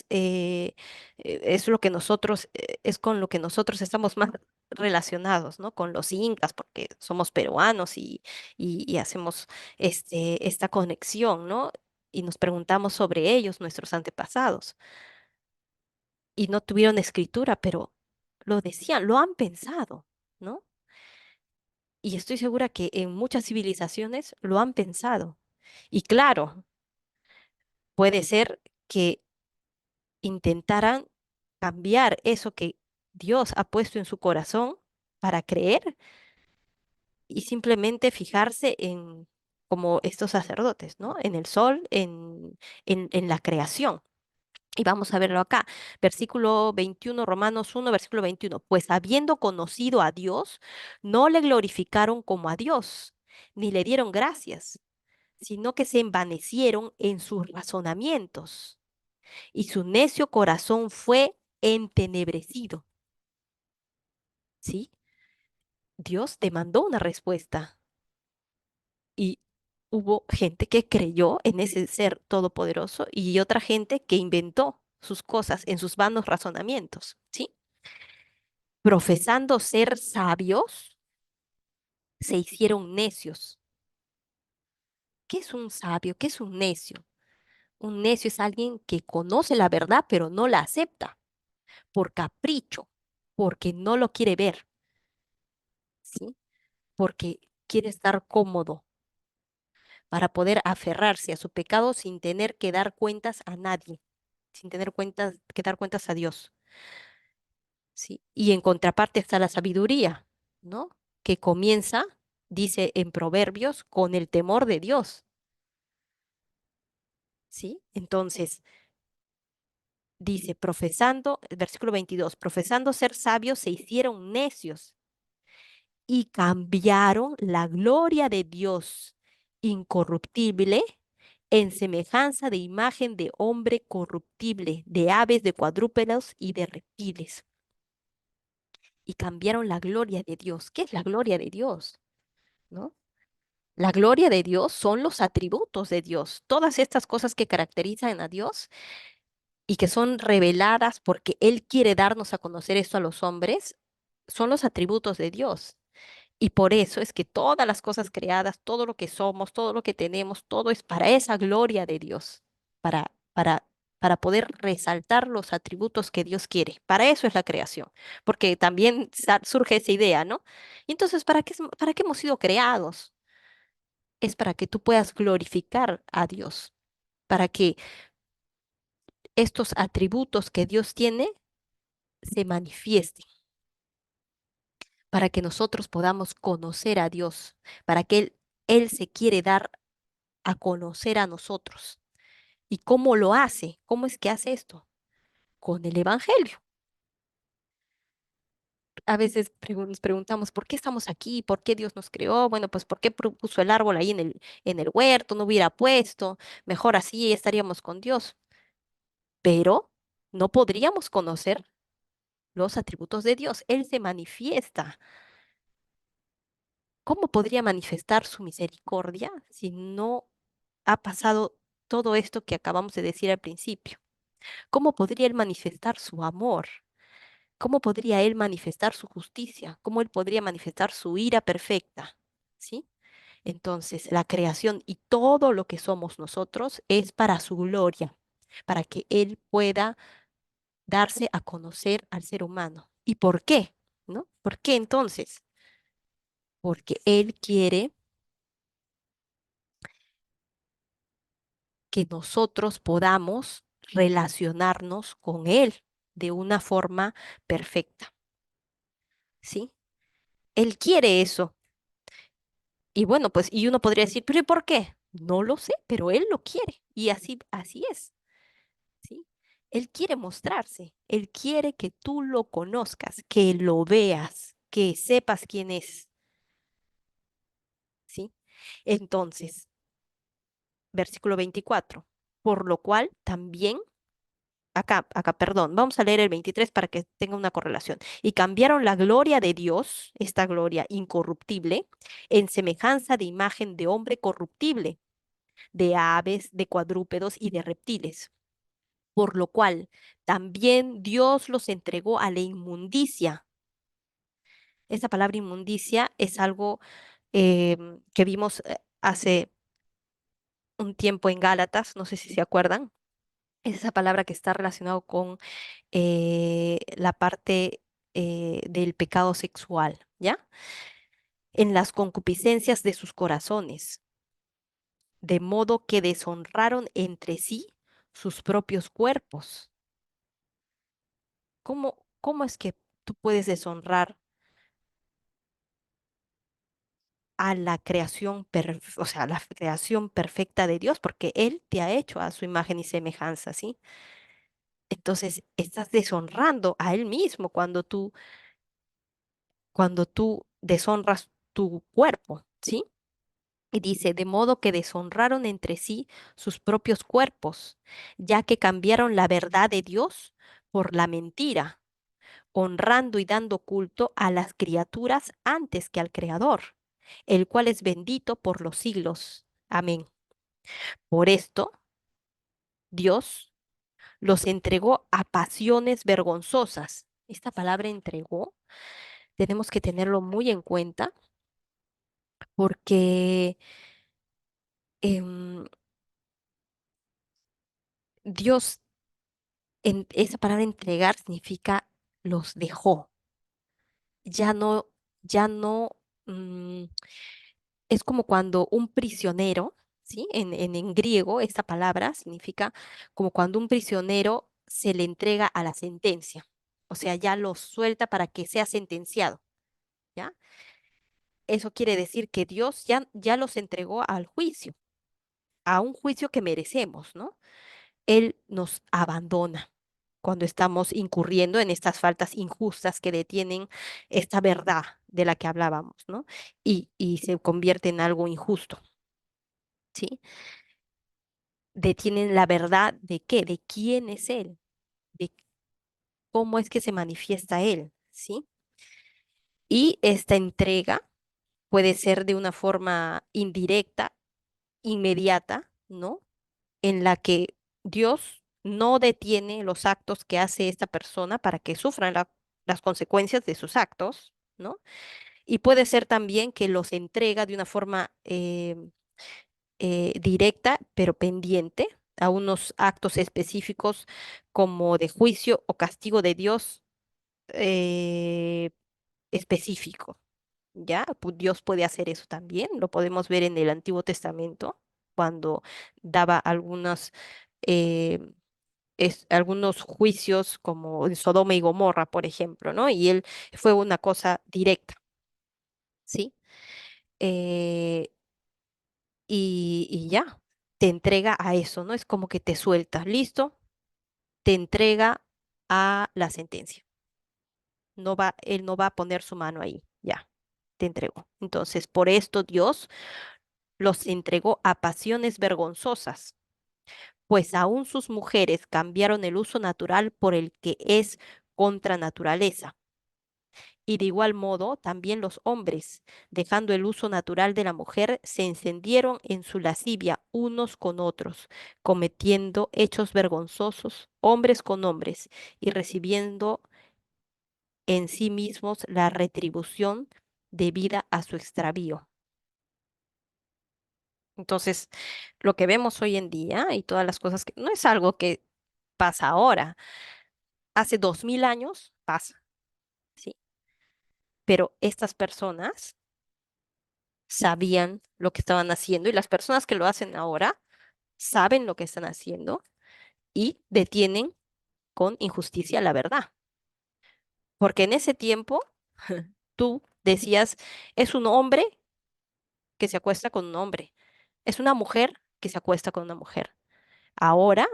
es lo que nosotros, es con lo que nosotros estamos más relacionados, ¿no? Con los incas, porque somos peruanos y hacemos esta conexión, ¿no? Y nos preguntamos sobre ellos, nuestros antepasados, y no tuvieron escritura, pero lo decían, lo han pensado, ¿no? Y estoy segura que en muchas civilizaciones lo han pensado. Y claro, puede ser que intentaran cambiar eso que Dios ha puesto en su corazón para creer y simplemente fijarse en, como estos sacerdotes, ¿no? En el sol, en la creación. Y vamos a verlo acá, versículo 21, Romanos 1, versículo 21. Pues habiendo conocido a Dios, no le glorificaron como a Dios, ni le dieron gracias, sino que se envanecieron en sus razonamientos, y su necio corazón fue entenebrecido. ¿Sí? Dios demandó una respuesta y hubo gente que creyó en ese ser todopoderoso y otra gente que inventó sus cosas en sus vanos razonamientos, ¿sí? Profesando ser sabios, se hicieron necios. ¿Qué es un sabio? ¿Qué es un necio? Un necio es alguien que conoce la verdad, pero no la acepta por capricho, porque no lo quiere ver, ¿sí? Porque quiere estar cómodo para poder aferrarse a su pecado sin tener que dar cuentas a nadie, sin tener que dar cuentas a Dios, ¿sí? Y en contraparte está la sabiduría, ¿no? Que comienza, dice en Proverbios, con el temor de Dios, ¿sí? Entonces, dice, profesando, versículo 22, profesando ser sabios, se hicieron necios y cambiaron la gloria de Dios incorruptible en semejanza de imagen de hombre corruptible, de aves, de cuadrúpedos y de reptiles. Y cambiaron la gloria de Dios. ¿Qué es la gloria de Dios? ¿No? La gloria de Dios son los atributos de Dios. Todas estas cosas que caracterizan a Dios y que son reveladas porque Él quiere darnos a conocer esto a los hombres, son los atributos de Dios. Y por eso es que todas las cosas creadas, todo lo que somos, todo lo que tenemos, todo es para esa gloria de Dios, para, para, para poder resaltar los atributos que Dios quiere. Para eso es la creación, porque también surge esa idea, ¿no? Y entonces, para qué hemos sido creados? Es para que tú puedas glorificar a Dios, para que estos atributos que Dios tiene se manifiesten, para que nosotros podamos conocer a Dios, para que Él se quiere dar a conocer a nosotros. ¿Y cómo lo hace? ¿Cómo es que hace esto? Con el Evangelio. A veces nos preguntamos, ¿por qué estamos aquí? ¿Por qué Dios nos creó? Bueno, pues ¿por qué puso el árbol ahí en el huerto? No hubiera puesto, mejor así estaríamos con Dios. Pero no podríamos conocer los atributos de Dios. Él se manifiesta. ¿Cómo podría manifestar su misericordia si no ha pasado todo esto que acabamos de decir al principio? ¿Cómo podría Él manifestar su amor? ¿Cómo podría Él manifestar su justicia? ¿Cómo Él podría manifestar su ira perfecta? ¿Sí? Entonces, la creación y todo lo que somos nosotros es para su gloria, para que Él pueda darse a conocer al ser humano. ¿Y por qué? ¿No? ¿Por qué entonces? Porque Él quiere que nosotros podamos relacionarnos con Él de una forma perfecta, ¿sí? Él quiere eso. Y bueno, pues, y uno podría decir, pero ¿y por qué? No lo sé, pero Él lo quiere. Y así es, ¿sí? Él quiere mostrarse, Él quiere que tú lo conozcas, que lo veas, que sepas quién es, ¿sí? Entonces, versículo 24, por lo cual también, perdón, vamos a leer el 23 para que tenga una correlación. Y cambiaron la gloria de Dios, esta gloria incorruptible, en semejanza de imagen de hombre corruptible, de aves, de cuadrúpedos y de reptiles. Por lo cual también Dios los entregó a la inmundicia. Esa palabra inmundicia es algo que vimos hace un tiempo en Gálatas, no sé si se acuerdan. Es esa palabra que está relacionado con la parte del pecado sexual, ¿ya? En las concupiscencias de sus corazones, de modo que deshonraron entre sí sus propios cuerpos. ¿Cómo es que tú puedes deshonrar a la creación, o sea, la creación perfecta de Dios? Porque Él te ha hecho a su imagen y semejanza, ¿sí? Entonces, estás deshonrando a Él mismo cuando tú deshonras tu cuerpo, ¿sí? Y dice, de modo que deshonraron entre sí sus propios cuerpos, ya que cambiaron la verdad de Dios por la mentira, honrando y dando culto a las criaturas antes que al Creador, el cual es bendito por los siglos. Amén. Por esto, Dios los entregó a pasiones vergonzosas. Esta palabra entregó tenemos que tenerlo muy en cuenta porque em, Dios, esa palabra entregar significa los dejó. Ya no, ya no, mm, es como cuando un prisionero, ¿sí? En griego, esta palabra significa como cuando un prisionero se le entrega a la sentencia. O sea, ya lo suelta para que sea sentenciado, ¿ya? Eso quiere decir que Dios ya los entregó al juicio, a un juicio que merecemos, ¿no? Él nos abandona cuando estamos incurriendo en estas faltas injustas que detienen esta verdad de la que hablábamos, ¿no? Y se convierte en algo injusto, ¿sí? Detienen la verdad de qué, de quién es Él, de cómo es que se manifiesta Él, ¿sí? Y esta entrega puede ser de una forma indirecta, inmediata, ¿no? En la que Dios no detiene los actos que hace esta persona para que sufran las consecuencias de sus actos, ¿no? Y puede ser también que los entrega de una forma directa, pero pendiente a unos actos específicos como de juicio o castigo de Dios eh, específico. ¿Ya? Dios puede hacer eso también, lo podemos ver en el Antiguo Testamento, cuando daba eh, algunos juicios como en Sodoma y Gomorra, por ejemplo, ¿no? Y él fue una cosa directa, ¿sí? Eh, y ya, te entrega a eso, ¿no? Es como que te sueltas, listo, te entrega a la sentencia. Él no va a poner su mano ahí, ya, te entregó. Entonces, por esto Dios los entregó a pasiones vergonzosas, pues aún sus mujeres cambiaron el uso natural por el que es contra naturaleza Y de igual modo, también los hombres, dejando el uso natural de la mujer, se encendieron en su lascivia unos con otros, cometiendo hechos vergonzosos, hombres con hombres, y recibiendo en sí mismos la retribución debida a su extravío. Entonces, lo que vemos hoy en día y todas las cosas que no es algo que pasa ahora, hace 2000 años pasa, ¿sí? Pero estas personas sabían lo que estaban haciendo y las personas que lo hacen ahora saben lo que están haciendo y detienen con injusticia la verdad. Porque en ese tiempo tú decías, es un hombre que se acuesta con un hombre, es una mujer que se acuesta con una mujer. Ahora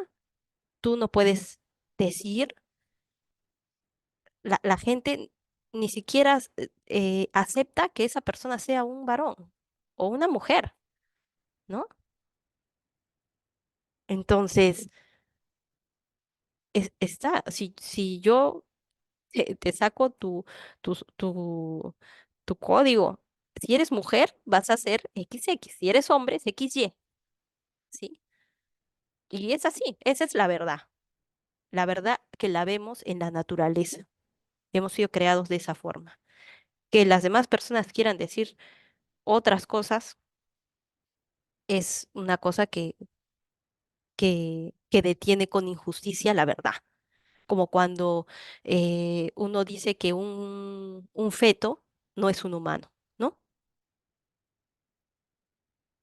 tú no puedes decir, la gente ni siquiera acepta que esa persona sea un varón o una mujer, ¿no? Entonces, si yo te saco tu código, si eres mujer, vas a ser XX, si eres hombre, es XY, ¿sí? Y es así, esa es la verdad que la vemos en la naturaleza. Hemos sido creados de esa forma. Que las demás personas quieran decir otras cosas es una cosa que detiene con injusticia la verdad. Como cuando uno dice que un feto no es un humano, ¿no?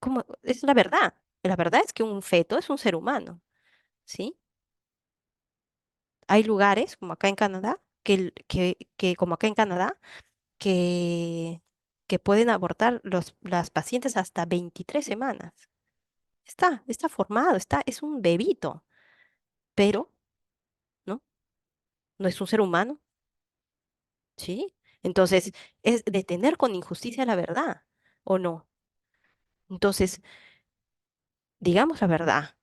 ¿Cómo? Es la verdad. La verdad es que un feto es un ser humano, ¿sí? Hay lugares, como acá en Canadá, como acá en Canadá, que, que pueden abortar las pacientes hasta 23 semanas. Está formado, es un bebito, pero, ¿no? No es un ser humano, ¿sí? Entonces, es detener con injusticia la verdad, ¿o no? Entonces, digamos la verdad,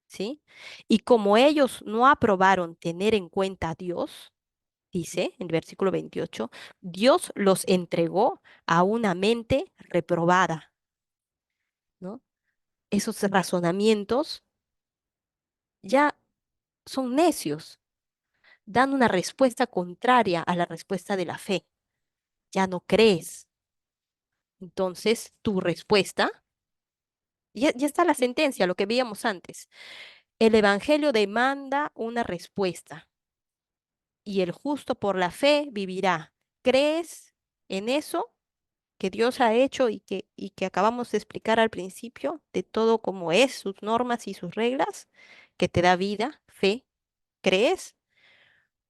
¿sí? Y como ellos no aprobaron tener en cuenta a Dios, dice en el versículo 28, Dios los entregó a una mente reprobada, ¿no? Esos razonamientos ya son necios, dan una respuesta contraria a la respuesta de la fe. Ya no crees. Entonces, tu respuesta, ya está la sentencia, lo que veíamos antes. El Evangelio demanda una respuesta y el justo por la fe vivirá. ¿Crees en eso que Dios ha hecho y que acabamos de explicar al principio, de todo como es, sus normas y sus reglas, que te da vida, fe? ¿Crees?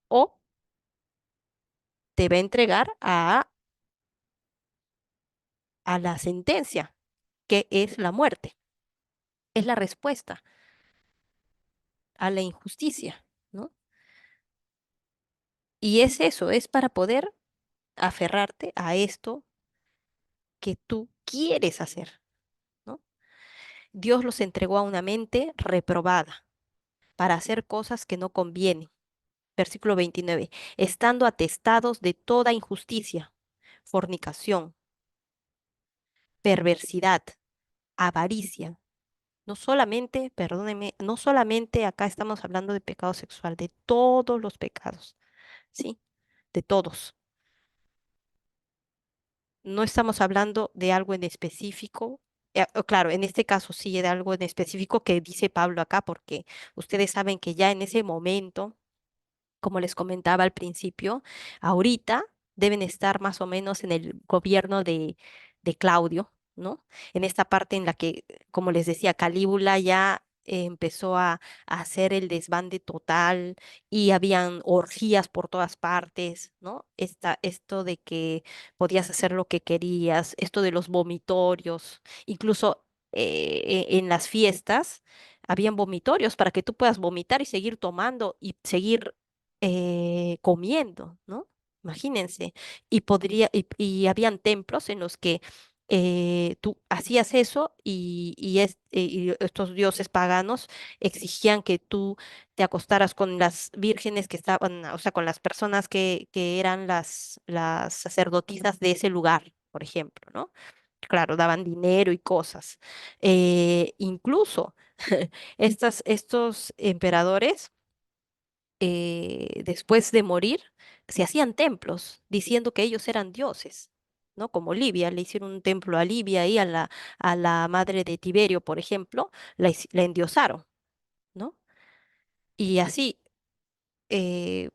¿O te va a entregar a la sentencia, que es la muerte? Es la respuesta a la injusticia, ¿no? Y es eso, es para poder aferrarte a esto que tú quieres hacer, ¿no? Dios los entregó a una mente reprobada para hacer cosas que no convienen. Versículo 29, estando atestados de toda injusticia, fornicación, perversidad, avaricia. No solamente, perdóneme, no solamente acá estamos hablando de pecado sexual, de todos los pecados, ¿sí? De todos. No estamos hablando de algo en específico. Claro, en este caso sí, de algo en específico que dice Pablo acá, porque ustedes saben que ya en ese momento, como les comentaba al principio, ahorita deben estar más o menos en el gobierno de Claudio, ¿no? En esta parte en la que, como les decía, Calígula ya empezó a hacer el desbande total y habían orgías por todas partes, ¿no? Esto de que podías hacer lo que querías, esto de los vomitorios, incluso en las fiestas habían vomitorios para que tú puedas vomitar y seguir tomando y seguir comiendo, ¿no? Imagínense. Y habían templos en los que tú hacías eso y estos dioses paganos exigían que tú te acostaras con las vírgenes que estaban, o sea, con las personas que eran las sacerdotisas de ese lugar, por ejemplo, ¿no? Claro, daban dinero y cosas. Incluso estos emperadores, después de morir, se hacían templos diciendo que ellos eran dioses, ¿no? Como Libia, le hicieron un templo a Libia y a la madre de Tiberio, por ejemplo, la endiosaron, ¿no? Y así eh,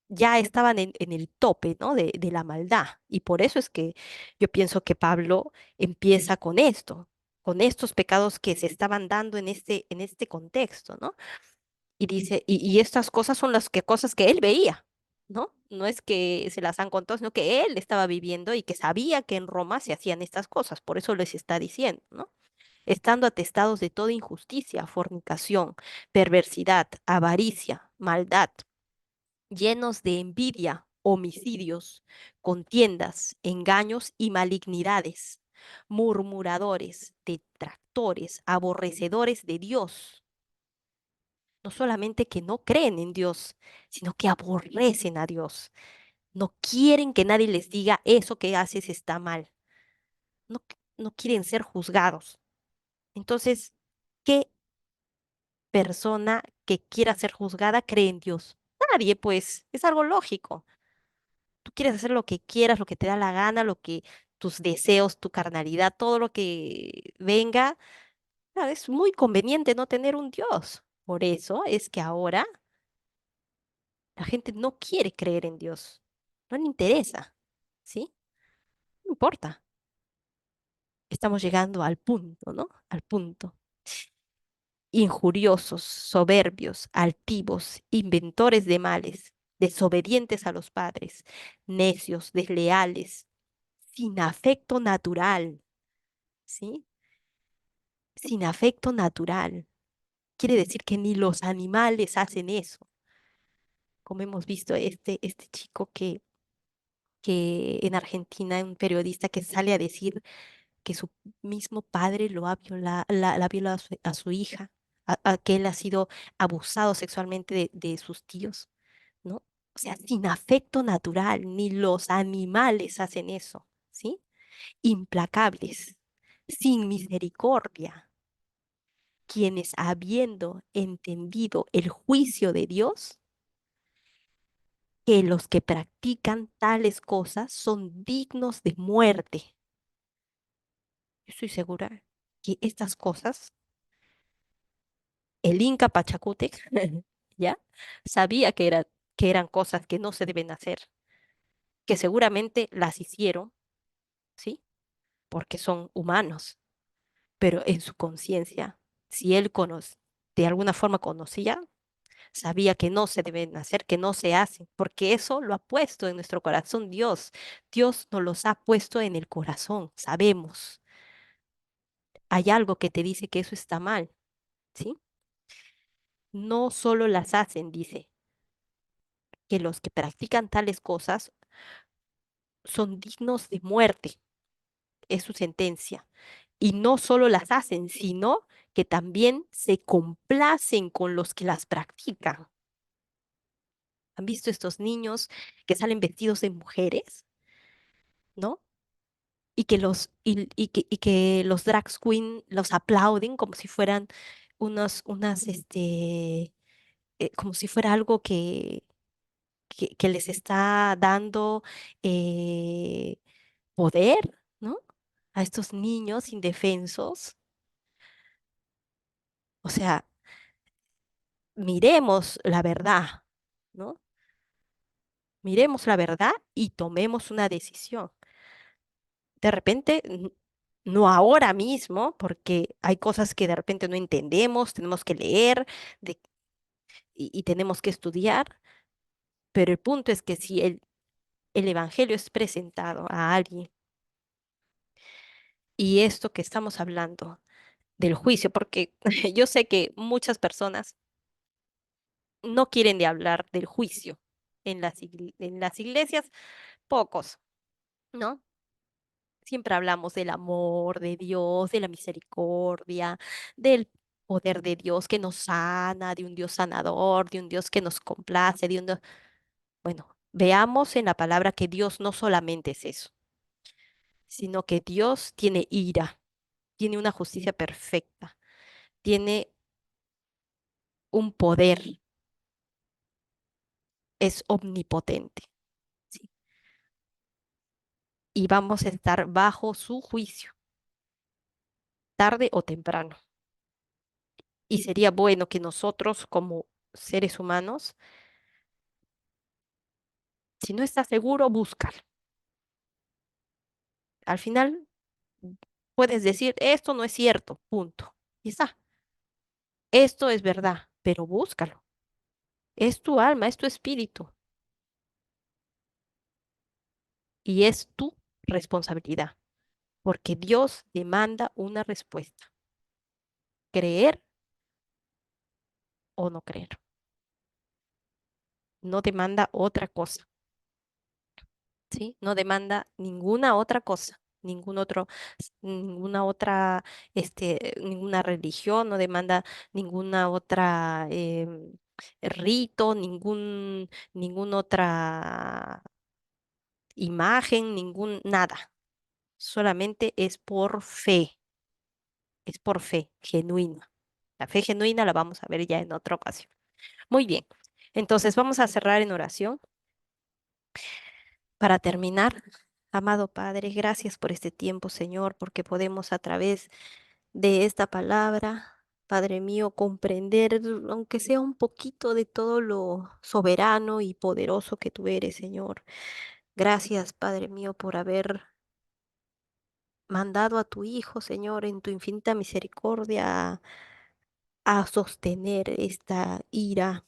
ya estaban en el tope, ¿no? De la maldad. Y por eso es que yo pienso que Pablo empieza con esto, con estos pecados que se estaban dando en este contexto, ¿no? Y dice, y estas cosas son cosas que él veía, ¿no? No es que se las han contado, sino que él estaba viviendo y que sabía que en Roma se hacían estas cosas, por eso les está diciendo, ¿no? Estando atestados de toda injusticia, fornicación, perversidad, avaricia, maldad, llenos de envidia, homicidios, contiendas, engaños y malignidades, murmuradores, detractores, aborrecedores de Dios, no solamente que no creen en Dios, sino que aborrecen a Dios. No quieren que nadie les diga eso que haces está mal. No, no quieren ser juzgados. Entonces, ¿qué persona que quiera ser juzgada cree en Dios? Nadie, pues, es algo lógico. Tú quieres hacer lo que quieras, lo que te da la gana, lo que tus deseos, tu carnalidad, todo lo que venga. Es muy conveniente no tener un Dios. Por eso es que ahora la gente no quiere creer en Dios. No le interesa, ¿sí? No importa. Estamos llegando al punto, ¿no? Al punto. Injuriosos, soberbios, altivos, inventores de males, desobedientes a los padres, necios, desleales, sin afecto natural, ¿sí? Sin afecto natural. Quiere decir que ni los animales hacen eso. Como hemos visto, este chico que en Argentina, un periodista que sale a decir que su mismo padre lo ha la violado a su hija, que él ha sido abusado sexualmente de sus tíos, ¿no? O sea, sin afecto natural, ni los animales hacen eso, ¿sí? Implacables, sin misericordia, quienes habiendo entendido el juicio de Dios, que los que practican tales cosas son dignos de muerte. Yo estoy segura que estas cosas el Inca Pachacútec, ¿ya? Sabía que eran cosas que no se deben hacer, que seguramente las hicieron, ¿sí? Porque son humanos, pero en su conciencia, si él de alguna forma conocía, sabía que no se deben hacer, que no se hacen, porque eso lo ha puesto en nuestro corazón Dios. Dios nos los ha puesto en el corazón, sabemos. Hay algo que te dice que eso está mal, ¿sí? No solo las hacen, dice, que los que practican tales cosas son dignos de muerte, es su sentencia. Y no solo las hacen, sino que también se complacen con los que las practican. ¿Han visto estos niños que salen vestidos de mujeres, ¿no? Y que los drag queen los aplauden como si fueran como si fuera algo que les está dando eh, poder, ¿no? A estos niños indefensos. O sea, miremos la verdad, ¿no? Miremos la verdad y tomemos una decisión. De repente, no ahora mismo, porque hay cosas que de repente no entendemos, tenemos que leer de- y tenemos que estudiar, pero el punto es que si el evangelio es presentado a alguien y esto que estamos hablando del juicio, porque yo sé que muchas personas no quieren de hablar del juicio en las iglesias, pocos, ¿no? Siempre hablamos del amor de Dios, de la misericordia, del poder de Dios que nos sana, de un Dios sanador, de un Dios que nos complace, de un Dios... Bueno, veamos en la palabra que Dios no solamente es eso, sino que Dios tiene ira, tiene una justicia perfecta, tiene un poder, es omnipotente, ¿sí? Y vamos a estar bajo su juicio, tarde o temprano. Y sería bueno que nosotros como seres humanos, si no estás seguro, búscalo. Al final puedes decir, esto no es cierto, punto. Y está, esto es verdad, pero búscalo. Es tu alma, es tu espíritu y es tu responsabilidad, porque Dios demanda una respuesta, creer o no creer. No demanda otra cosa. ¿Sí? No demanda ninguna otra cosa, ninguna otra, ninguna religión, no demanda ninguna otra rito, ninguna otra imagen, nada. Solamente es por fe genuina. La fe genuina la vamos a ver ya en otra ocasión. Muy bien. Entonces vamos a cerrar en oración. Para terminar, amado Padre, gracias por este tiempo, Señor, porque podemos a través de esta palabra, Padre mío, comprender, aunque sea un poquito de todo lo soberano y poderoso que tú eres, Señor. Gracias, Padre mío, por haber mandado a tu Hijo, Señor, en tu infinita misericordia a sostener esta ira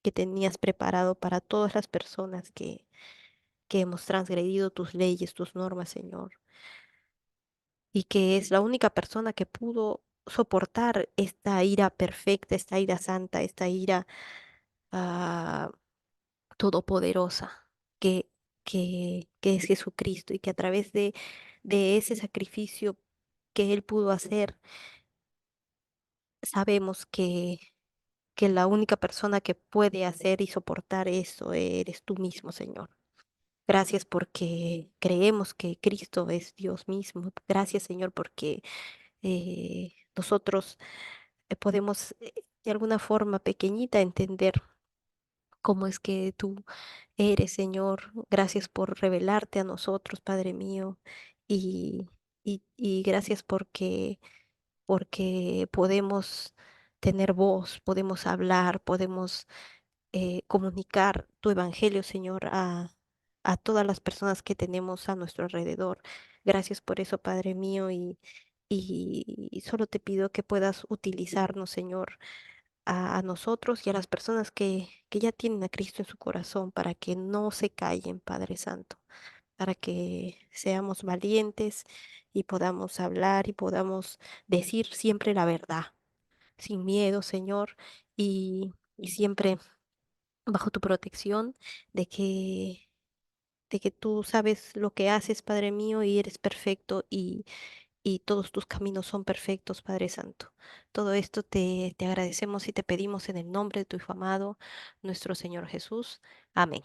que tenías preparado para todas las personas que hemos transgredido tus leyes, tus normas, Señor. Y que es la única persona que pudo soportar esta ira perfecta, esta ira santa, esta ira ah, todopoderosa, que, que es Jesucristo y que a través de ese sacrificio que Él pudo hacer, sabemos que la única persona que puede hacer y soportar eso eres tú mismo, Señor. Gracias porque creemos que Cristo es Dios mismo. Gracias, Señor, porque nosotros podemos de alguna forma pequeñita entender cómo es que tú eres, Señor. Gracias por revelarte a nosotros, Padre mío. Y, y gracias porque podemos tener voz, podemos hablar, podemos comunicar tu evangelio, Señor, a todas las personas que tenemos a nuestro alrededor. Gracias por eso, Padre mío, y solo te pido que puedas utilizarnos, Señor, a nosotros y a las personas que ya tienen a Cristo en su corazón para que no se callen, Padre Santo, para que seamos valientes y podamos hablar y podamos decir siempre la verdad, sin miedo, Señor, y siempre bajo tu protección, de de que tú sabes lo que haces, Padre mío, y eres perfecto y todos tus caminos son perfectos, Padre Santo. Todo esto te agradecemos y te pedimos en el nombre de tu Hijo amado, nuestro Señor Jesús. Amén.